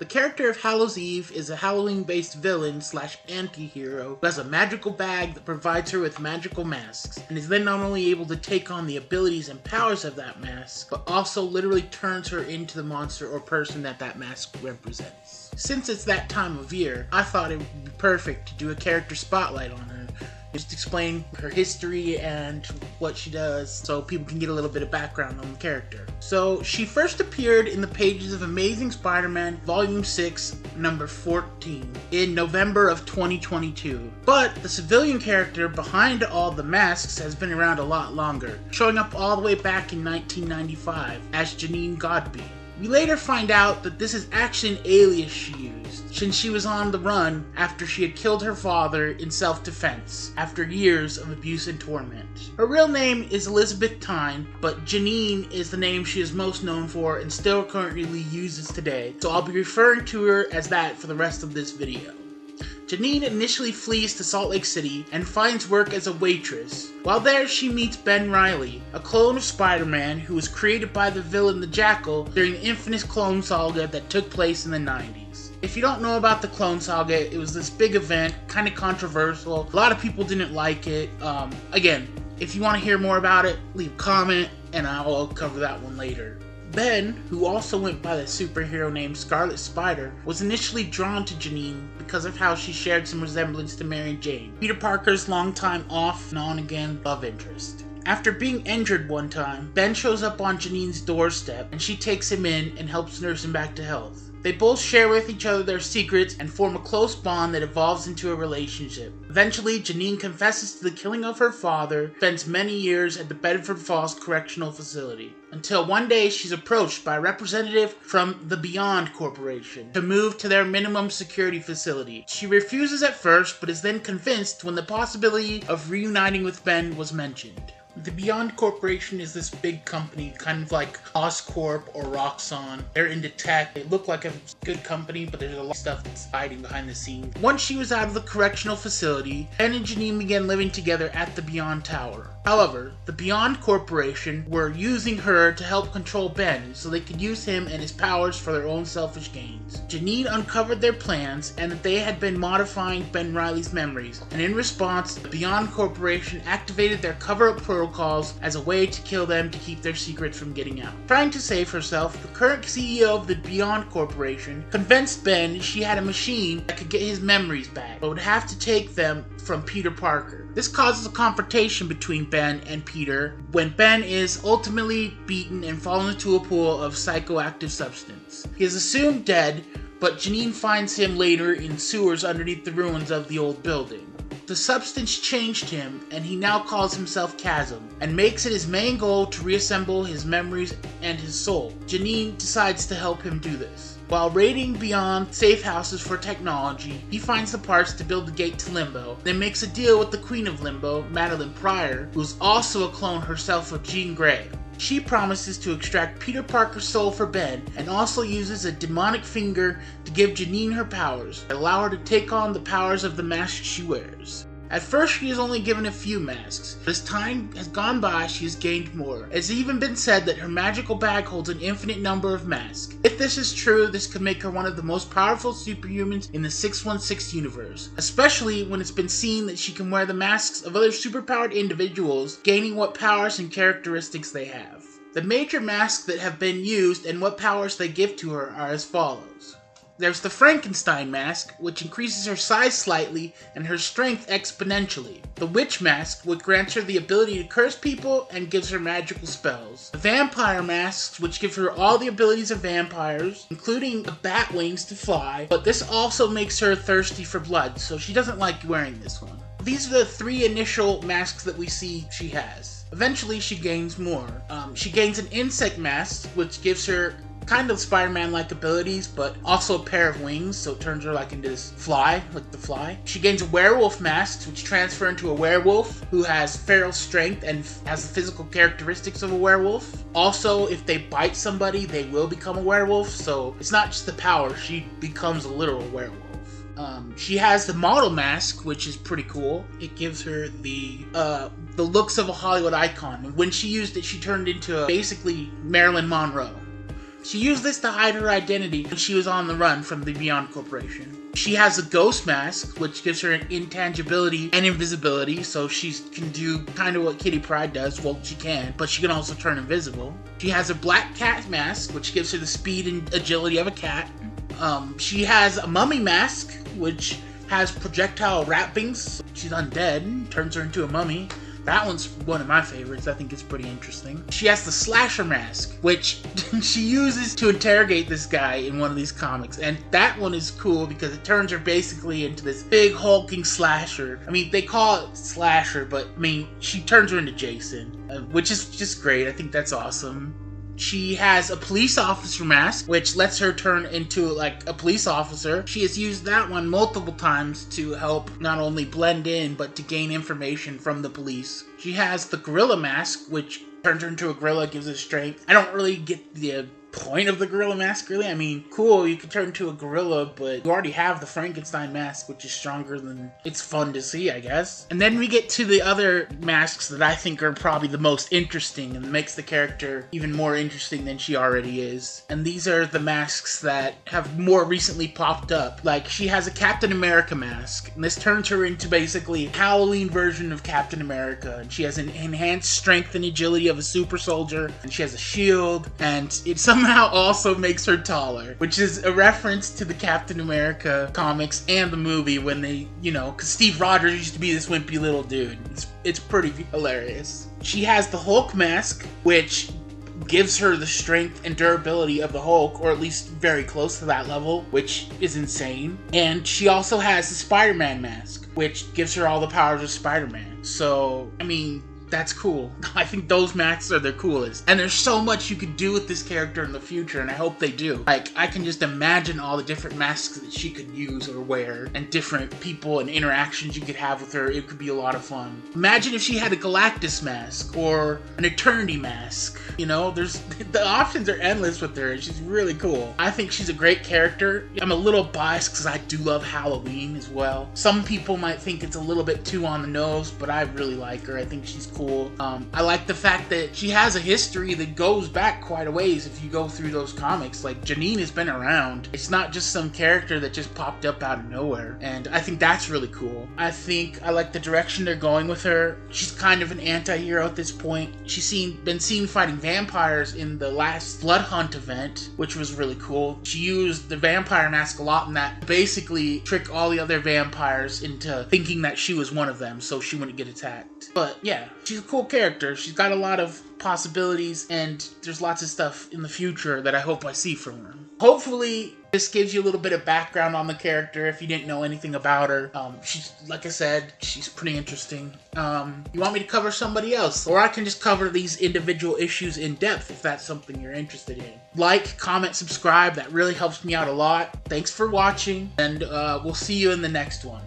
The character of Hallows Eve is a Halloween-based villain slash anti-hero who has a magical bag that provides her with magical masks, and is then not only able to take on the abilities and powers of that mask, but also literally turns her into the monster or person that mask represents. Since it's that time of year, I thought it would be perfect to do a character spotlight on her. Just explain her history and what she does so people can get a little bit of background on the character. So, she first appeared in the pages of Amazing Spider-Man Volume 6, number 14, in November of 2022. But the civilian character behind all the masks has been around a lot longer, showing up all the way back in 1995 as Janine Godby. We later find out that this is actually an alias she used, since she was on the run after she had killed her father in self-defense, after years of abuse and torment. Her real name is Elizabeth Tyne, but Janine is the name she is most known for and still currently uses today, so I'll be referring to her as that for the rest of this video. Janine initially flees to Salt Lake City and finds work as a waitress. While there, she meets Ben Reilly, a clone of Spider-Man who was created by the villain the Jackal during the infamous Clone Saga that took place in the 90s. If you don't know about the Clone Saga, it was this big event, kind of controversial. A lot of people didn't like it. Again, if you want to hear more about it, leave a comment and I'll cover that one later. Ben, who also went by the superhero name Scarlet Spider, was initially drawn to Janine because of how she shared some resemblance to Mary Jane, Peter Parker's longtime off and on-again love interest. After being injured one time, Ben shows up on Janine's doorstep and she takes him in and helps nurse him back to health. They both share with each other their secrets and form a close bond that evolves into a relationship. Eventually, Janine confesses to the killing of her father, spends many years at the Bedford Falls Correctional Facility, until one day she's approached by a representative from the Beyond Corporation to move to their minimum security facility. She refuses at first, but is then convinced when the possibility of reuniting with Ben was mentioned. The Beyond Corporation is this big company, kind of like Oscorp or Roxxon. They're into tech. They look like a good company, but there's a lot of stuff that's hiding behind the scenes. Once she was out of the correctional facility, Ben and Janine began living together at the Beyond Tower. However, the Beyond Corporation were using her to help control Ben, so they could use him and his powers for their own selfish gains. Janine uncovered their plans and that they had been modifying Ben Reilly's memories, and in response, the Beyond Corporation activated their cover-up protocols as a way to kill them to keep their secrets from getting out. Trying to save herself, the current CEO of the Beyond Corporation convinced Ben she had a machine that could get his memories back, but would have to take them from Peter Parker. This causes a confrontation between Ben and Peter when Ben is ultimately beaten and falls into a pool of psychoactive substance. He is assumed dead, but Janine finds him later in sewers underneath the ruins of the old building. The substance changed him, and he now calls himself Chasm, and makes it his main goal to reassemble his memories and his soul. Janine decides to help him do this. While raiding Beyond safe houses for technology, he finds the parts to build the gate to Limbo, then makes a deal with the Queen of Limbo, Madeline Pryor, who is also a clone herself of Jean Grey. She promises to extract Peter Parker's soul for Ben, and also uses a demonic finger to give Janine her powers, and allow her to take on the powers of the mask she wears. At first, she is only given a few masks, but as time has gone by, she has gained more. It has even been said that her magical bag holds an infinite number of masks. If this is true, this could make her one of the most powerful superhumans in the 616 universe, especially when it's been seen that she can wear the masks of other superpowered individuals, gaining what powers and characteristics they have. The major masks that have been used and what powers they give to her are as follows. There's the Frankenstein mask, which increases her size slightly and her strength exponentially. The Witch mask, which grants her the ability to curse people and gives her magical spells. The Vampire masks, which give her all the abilities of vampires, including the bat wings to fly, but this also makes her thirsty for blood, so she doesn't like wearing this one. These are the three initial masks that we see she has. Eventually, she gains more. She gains an insect mask, which gives her kind of Spider-Man-like abilities, but also a pair of wings, so it turns her like into this fly, like the fly. She gains a werewolf mask, which transfer into a werewolf who has feral strength and has the physical characteristics of a werewolf. Also, if they bite somebody, they will become a werewolf, so it's not just the power, she becomes a literal werewolf. She has the model mask, which is pretty cool. It gives her the looks of a Hollywood icon. And when she used it, she turned into basically Marilyn Monroe. She used this to hide her identity when she was on the run from the Beyond Corporation. She has a ghost mask, which gives her an intangibility and invisibility, so she can do kind of what Kitty Pryde does. Well, she can, but she can also turn invisible. She has a black cat mask, which gives her the speed and agility of a cat. She has a mummy mask, which has projectile wrappings. She's undead, turns her into a mummy. That one's one of my favorites. I think it's pretty interesting. She has the slasher mask, which she uses to interrogate this guy in one of these comics. And that one is cool because it turns her basically into this big hulking slasher. I mean, they call it slasher, but I mean, she turns her into Jason, which is just great. I think that's awesome. She has a police officer mask, which lets her turn into like a police officer. She has used that one multiple times to help not only blend in, but to gain information from the police. She has the gorilla mask, which turns her into a gorilla, gives her strength. I don't really get the point of the gorilla mask, really. I mean, cool, you can turn into a gorilla, but you already have the Frankenstein mask, which is stronger than... It's fun to see, I guess. And then we get to the other masks that I think are probably the most interesting and makes the character even more interesting than she already is. And these are the masks that have more recently popped up. Like, she has a Captain America mask, and this turns her into basically a Halloween version of Captain America. And she has an enhanced strength and agility of a super soldier, and she has a shield, and it somehow also makes her taller, which is a reference to the Captain America comics and the movie when they, you know, because Steve Rogers used to be this wimpy little dude. It's pretty hilarious. She has the Hulk mask, which gives her the strength and durability of the Hulk, or at least very close to that level, which is insane. And she also has the Spider-Man mask, which gives her all the powers of Spider-Man. So, I mean, that's cool. I think those masks are the coolest. And there's so much you could do with this character in the future, and I hope they do. Like, I can just imagine all the different masks that she could use or wear, and different people and interactions you could have with her. It could be a lot of fun. Imagine if she had a Galactus mask, or an Eternity mask. You know, the options are endless with her, and she's really cool. I think she's a great character. I'm a little biased because I do love Halloween as well. Some people might think it's a little bit too on the nose, but I really like her. I think she's cool. I like the fact that she has a history that goes back quite a ways if you go through those comics. Like, Janine has been around. It's not just some character that just popped up out of nowhere, and I think that's really cool. I think I like the direction they're going with her. She's kind of an anti-hero at this point. She's been seen fighting vampires in the last Blood Hunt event, which was really cool. She used the vampire mask a lot in that, basically trick all the other vampires into thinking that she was one of them so she wouldn't get attacked. But yeah, she's a cool character. She's got a lot of possibilities, and there's lots of stuff in the future that I hope I see from her. Hopefully, this gives you a little bit of background on the character if you didn't know anything about her. She's, like I said, she's pretty interesting. You want me to cover somebody else? Or I can just cover these individual issues in depth if that's something you're interested in. Like, comment, subscribe. That really helps me out a lot. Thanks for watching, and we'll see you in the next one.